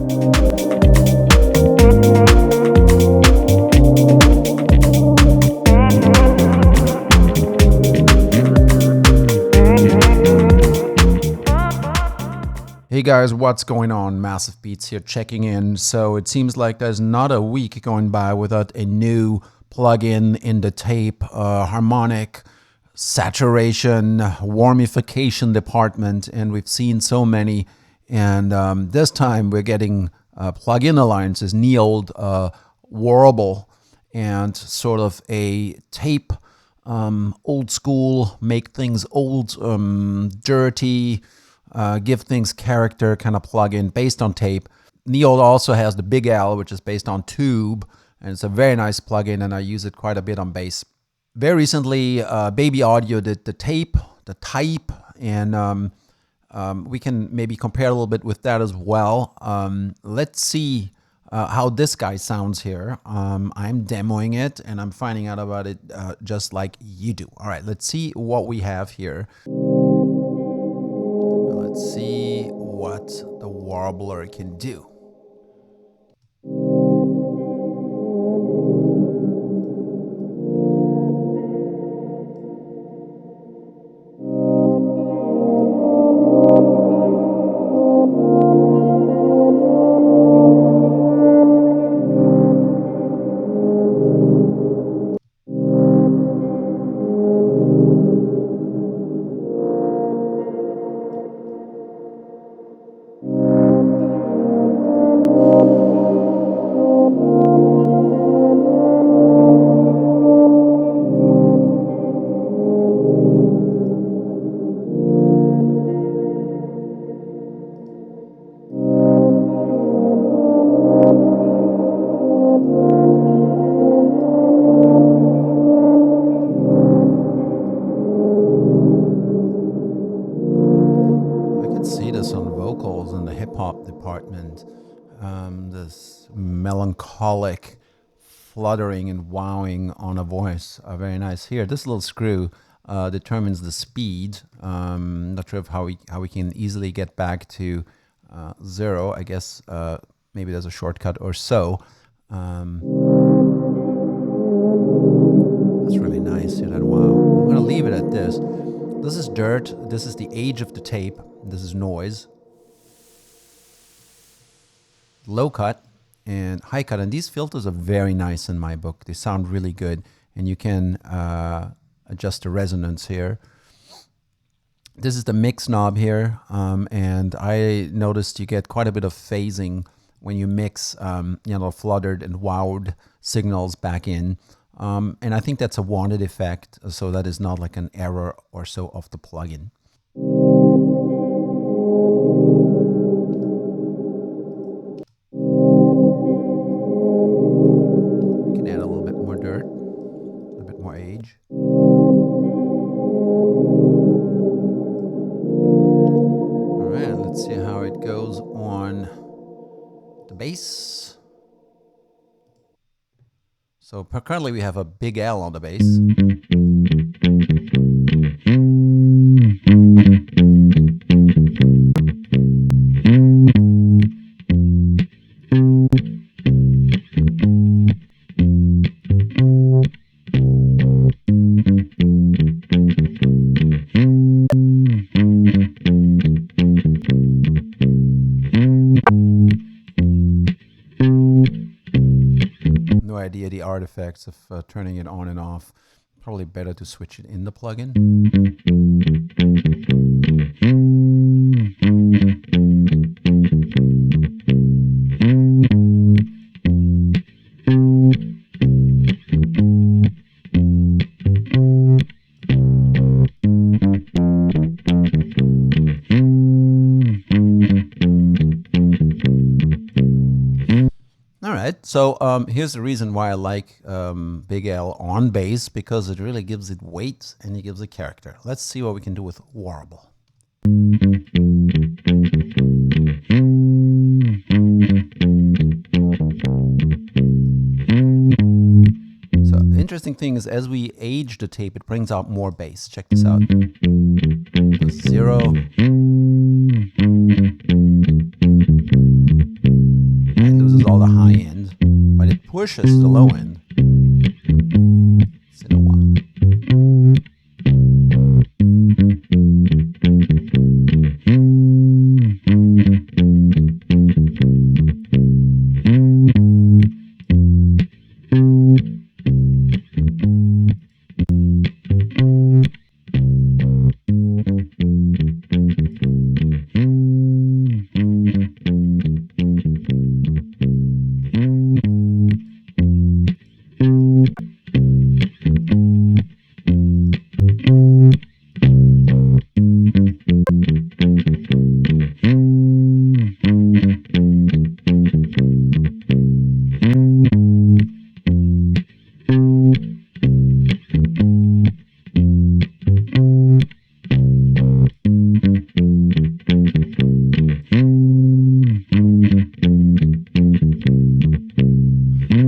Hey guys, what's going on? Massivebeatzz here checking in. So it seems like there's not a week going by without a new plugin in the Taip harmonic saturation warmification department, and we've seen so many. And this time we're getting plugin alliances, Neold Warble, and sort of a Taip old school, make things old, dirty, give things character kind of plugin based on Taip. Neold also has the Big L, which is based on Tube, and it's a very nice plugin, and I use it quite a bit on bass. Very recently, Baby Audio did the Taip, and we can maybe compare a little bit with that as well. Let's see how this guy sounds here. I'm demoing it, and I'm finding out about it just like you do. All right, let's see what we have here. Let's see what the Warbler can do. In the hip-hop department, this melancholic fluttering and wowing on a voice are very nice here. This little screw determines the speed. Not sure how we can easily get back to 0. I guess maybe there's a shortcut or so. That's really nice. Hear that wow. I'm gonna leave it at this. This is dirt. This is the age of the Taip. This is noise. Low cut and high cut, and these filters are very nice in my book. They sound really good, and you can adjust the resonance here. This is the mix knob here, and I noticed you get quite a bit of phasing when you mix fluttered and wowed signals back in, and I think that's a wanted effect, so that is not like an error or so of the plugin. Let's see how it goes on the bass. So currently we have a Big L on the bass. No idea the artifacts of turning it on and off. Probably better to switch it in the plugin. So here's the reason why I like Big L on bass, because it really gives it weight and it gives it character. Let's see what we can do with Warble. So the interesting thing is, as we age the Taip, it brings out more bass. Check this out. 0. all the high end, but it pushes the low end. It's in a while.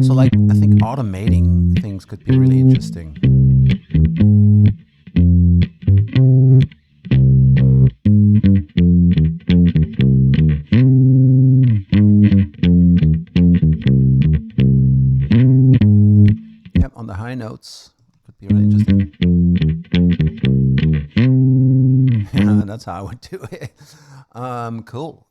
So like, I think automating things could be really interesting. Yep, on the high notes could be really interesting. Yeah, that's how I would do it. Cool.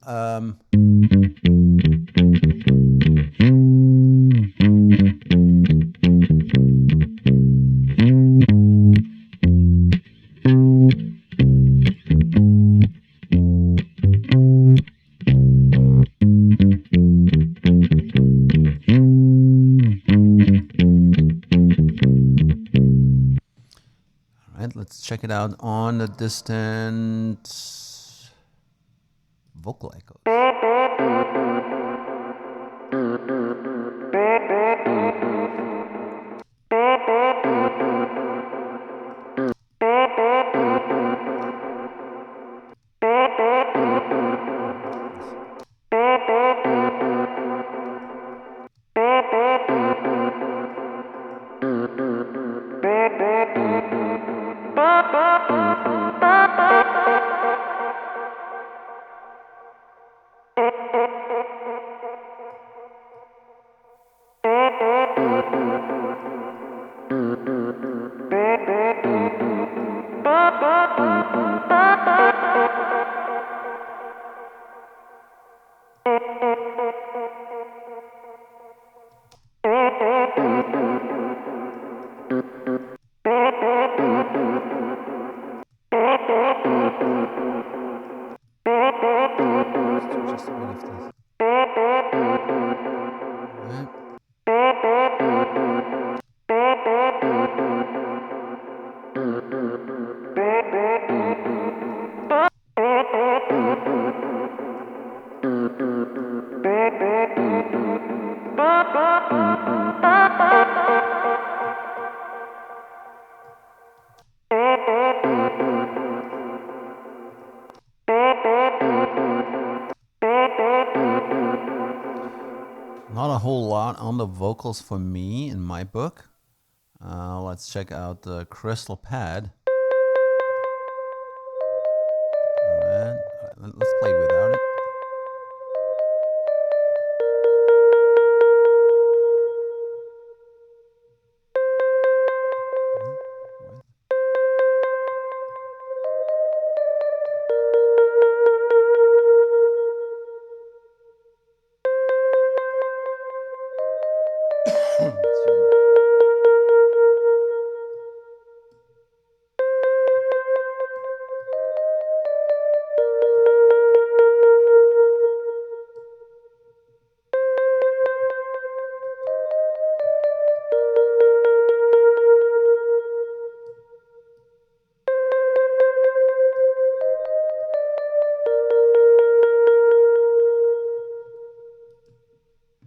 Let's check it out on the distant vocal echoes. Just a bit of this. Not a whole lot on the vocals for me in my book. Let's check out the crystal pad. Alright, let's play it without it.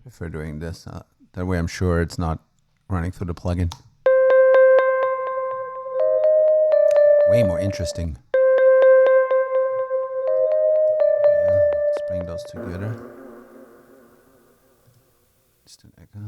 For doing this. That way I'm sure it's not running through the plugin. Way more interesting. Yeah, let's bring those together. Just an echo.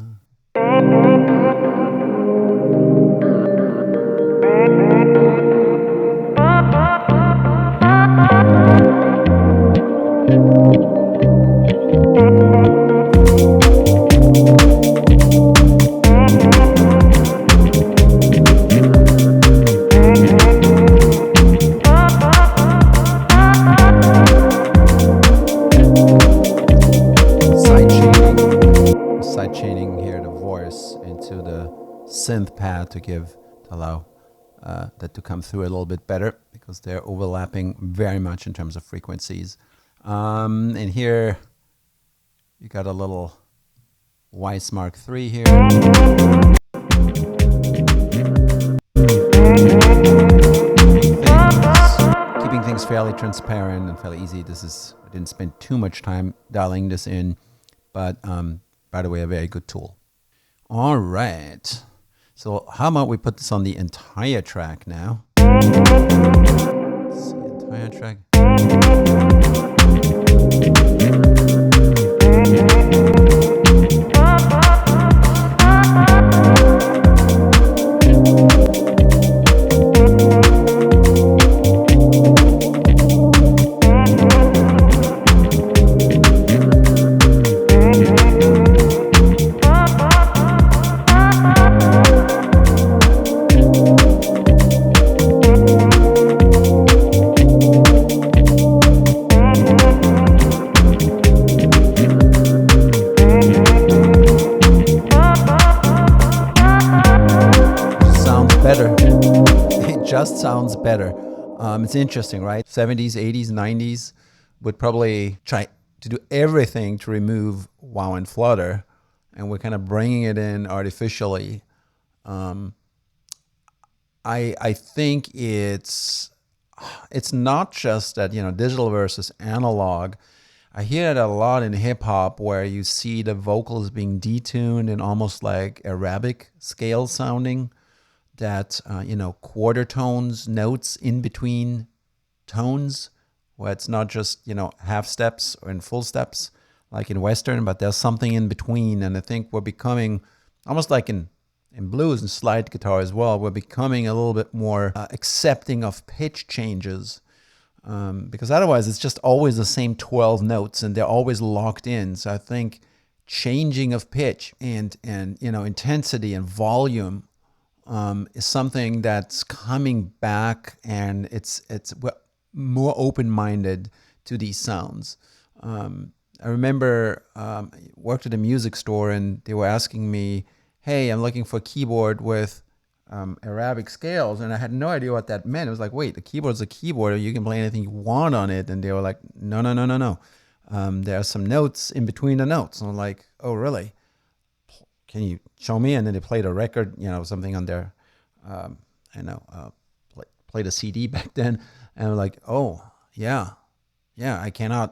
synth pad to allow that to come through a little bit better, because they're overlapping very much in terms of frequencies. And here you got a little Weiss Mark III here. Keeping things fairly transparent and fairly easy. I didn't spend too much time dialing this in, but by the way, a very good tool. All right. So how about we put this on the entire track now? Let's see, entire track. Just sounds better. It's interesting, right? 70s, 80s, 90s would probably try to do everything to remove wow and Flutter, and we're kind of bringing it in artificially. I think it's not just that, digital versus analog. I hear it a lot in hip hop, where you see the vocals being detuned and almost like Arabic scale sounding. That, quarter tones, notes in between tones, where it's not just, half steps or in full steps like in Western, but there's something in between. And I think we're becoming, almost like in blues and slide guitar as well, we're becoming a little bit more accepting of pitch changes, because otherwise it's just always the same 12 notes and they're always locked in. So I think changing of pitch and intensity and volume is something that's coming back, and it's more open-minded to these sounds. I remember worked at a music store, and they were asking me, "Hey, I'm looking for a keyboard with Arabic scales," and I had no idea what that meant. It was like, "Wait, the keyboard's a keyboard, you can play anything you want on it." And they were like, "No. There are some notes in between the notes." And I'm like, "Oh, really? Can you show me?" And then they played a record, something on their, played a CD back then. And I'm like, "Oh, yeah, I can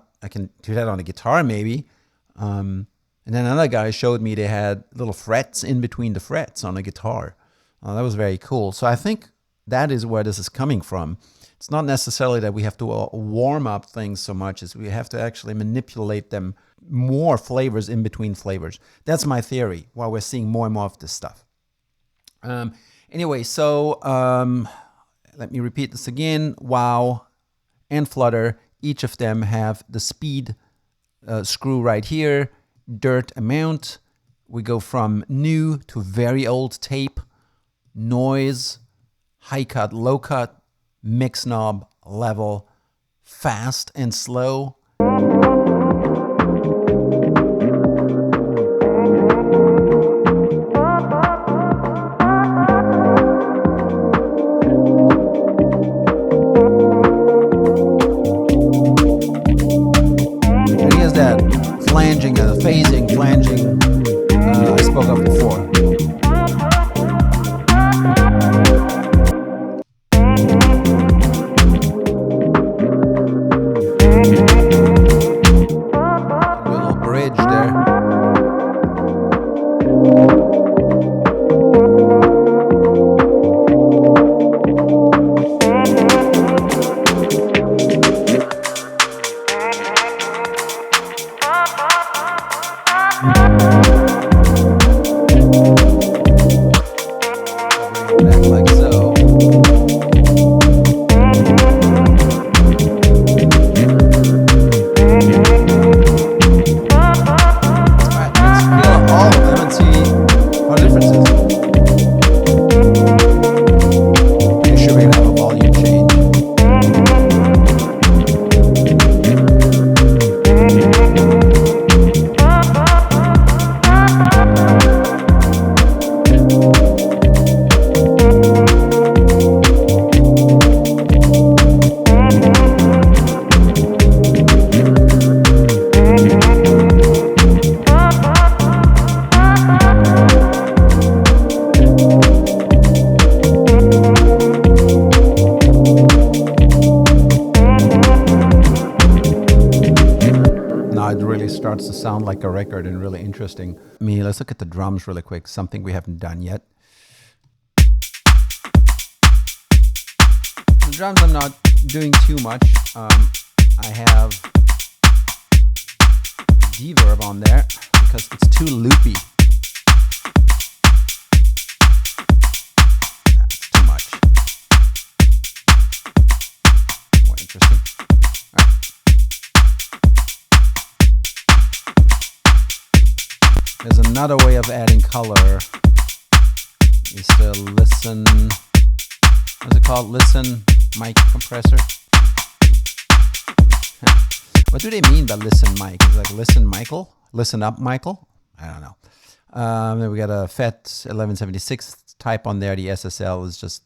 do that on a guitar maybe." And then another guy showed me they had little frets in between the frets on a guitar. That was very cool. So I think that is where this is coming from. It's not necessarily that we have to warm up things so much as we have to actually manipulate them, more flavors in between flavors. That's my theory, while we're seeing more and more of this stuff. Anyway, so let me repeat this again. Wow and Flutter, each of them have the speed screw right here, dirt amount. We go from new to very old tape, noise, high cut, low cut, mix knob, level, fast and slow. And here's that flanging, phasing, flanging I spoke of before. sound like a record and really interesting. Let's look at the drums really quick, something we haven't done yet. The drums I'm not doing too much. I have reverb on there because it's too loopy. That's too much. More interesting. All right. There's another way of adding color. Is the listen, what's it called? Listen mic compressor. What do they mean by listen mic? Is it like listen Michael? Listen up Michael? I don't know. Then we got a FET 1176 Taip on there. The SSL is just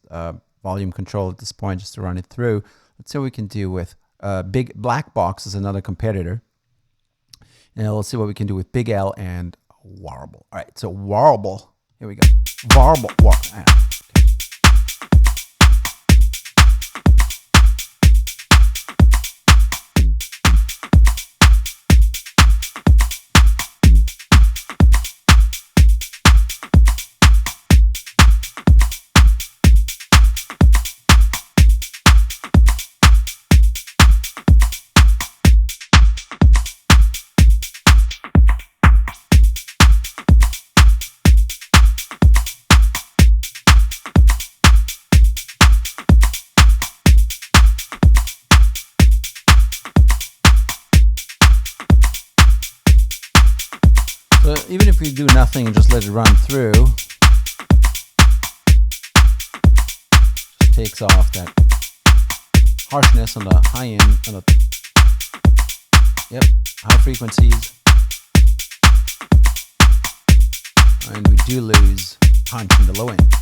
volume control at this point, just to run it through. Let's see what we can do with Big Black Box is another competitor. And let's see what we can do with Big L and Warble. All right, so Warble. Here we go. Warble. So even if we do nothing and just let it run through, just takes off that harshness on the high end, on the high frequencies, and we do lose punch in the low end.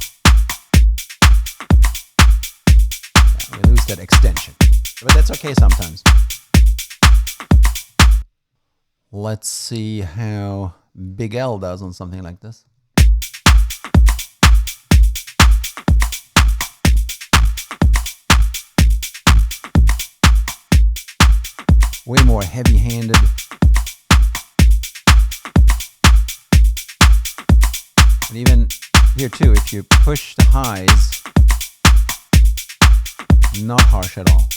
Yeah, we lose that extension, but that's okay sometimes. Let's see how Big L does on something like this. Way more heavy-handed. And even here too, if you push the highs, not harsh at all.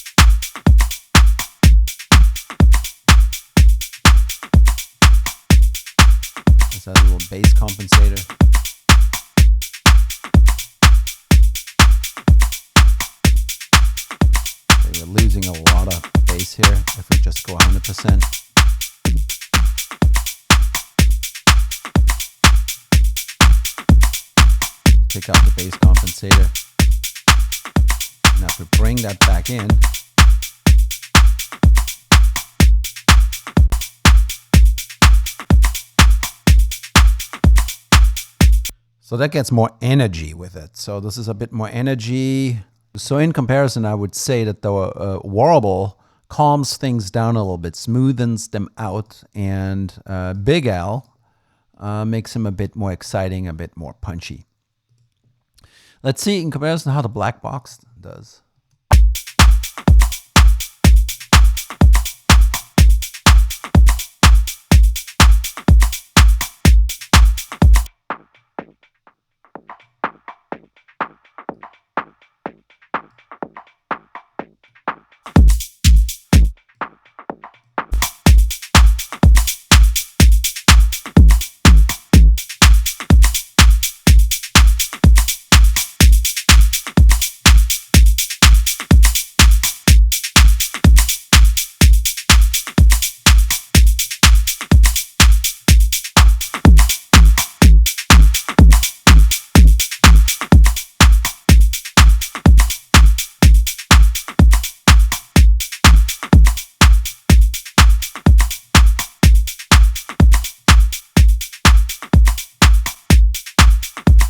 That little bass compensator. Okay, we're losing a lot of bass here if we just go 100%. Take out the bass compensator. Now if we bring that back in, so that gets more energy with it. So this is a bit more energy. So in comparison, I would say that the Warble calms things down a little bit, smoothens them out, and Big L makes him a bit more exciting, a bit more punchy. Let's see in comparison how the Black Box does.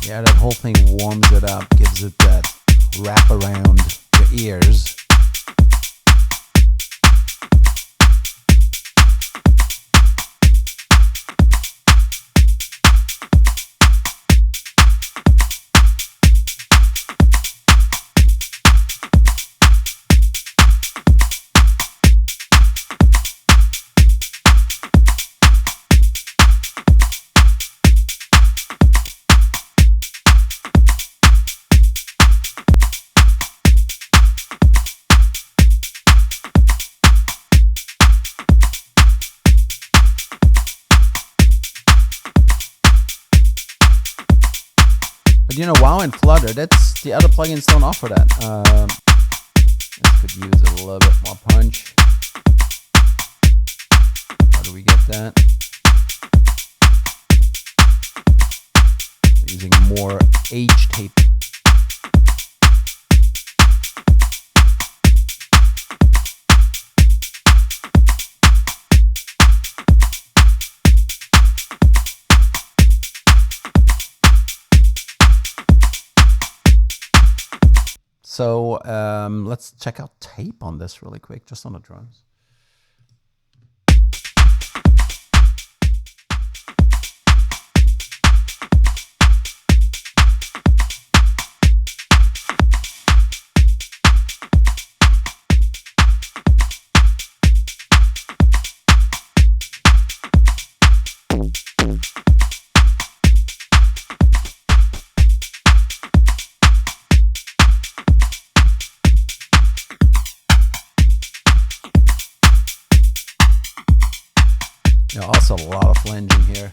Yeah, that whole thing warms it up, gives it that wrap around the ears. But you know, wow and Flutter, that's the other plugins don't offer that. This could use a little bit more punch. How do we get that? Using more H tape. So let's check out Taip on this really quick, just on the drums. Yeah, also a lot of flanging here.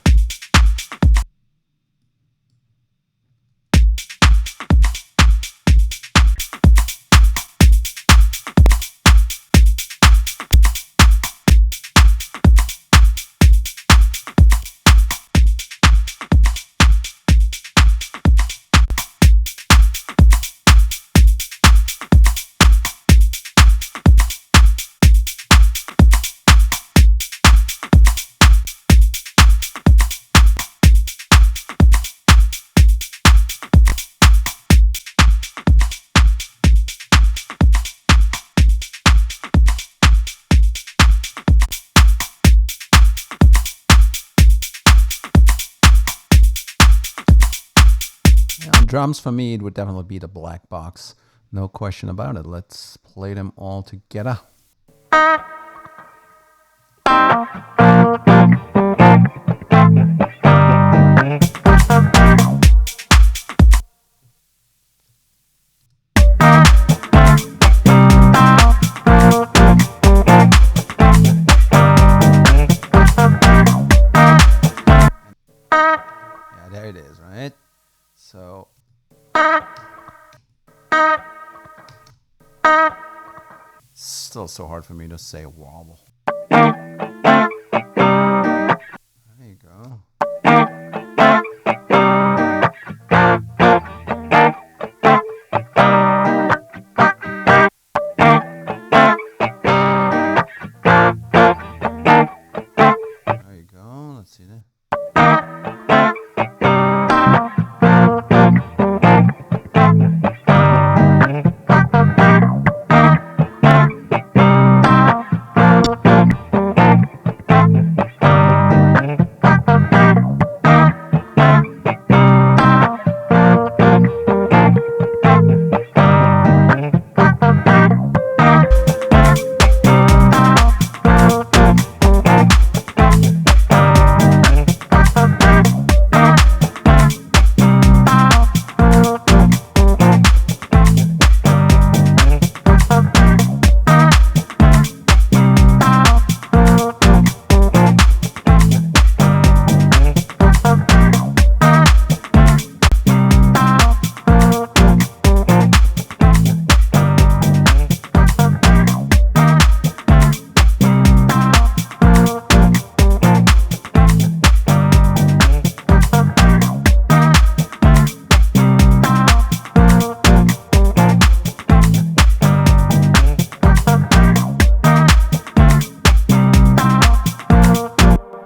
On drums, for me, it would definitely be the black box. No question about it. Let's play them all together. Yeah, there it is, right? So still so hard for me to say warble. There you go. There you go. Let's see that.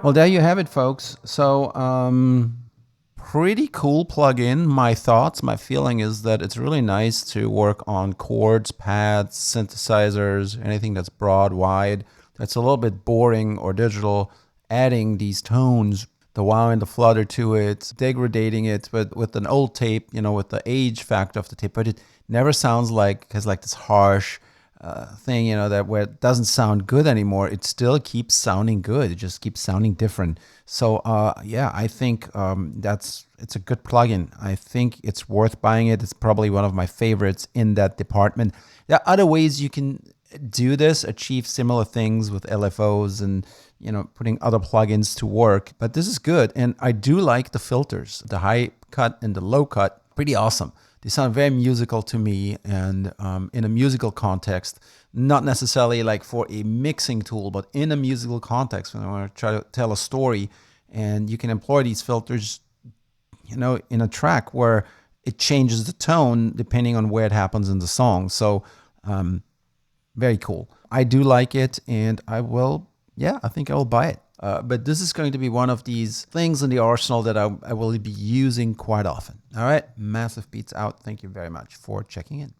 Well, there you have it, folks. So, pretty cool plugin. My thoughts, my feeling is that it's really nice to work on chords, pads, synthesizers, anything that's broad, wide. That's a little bit boring or digital. Adding these tones, the wow and the flutter to it, degrading it, but with an old tape, you know, with the age factor of the tape, but it never sounds like, has like this harsh thing, you know, that where it doesn't sound good anymore, it still keeps sounding good. It just keeps sounding different. So yeah, I think it's a good plugin. I think it's worth buying it. It's probably one of my favorites in that department. There are other ways you can do this, achieve similar things with LFOs and, you know, putting other plugins to work, but this is good. And I do like the filters, the high cut and the low cut. pretty awesome. They sound very musical to me, and in a musical context, not necessarily like for a mixing tool, but in a musical context when I want to try to tell a story. And you can employ these filters, you know, in a track where it changes the tone depending on where it happens in the song. So very cool. I do like it, and I think I will buy it. But this is going to be one of these things in the arsenal that I will be using quite often. All right, Massivebeatzz out. Thank you very much for checking in.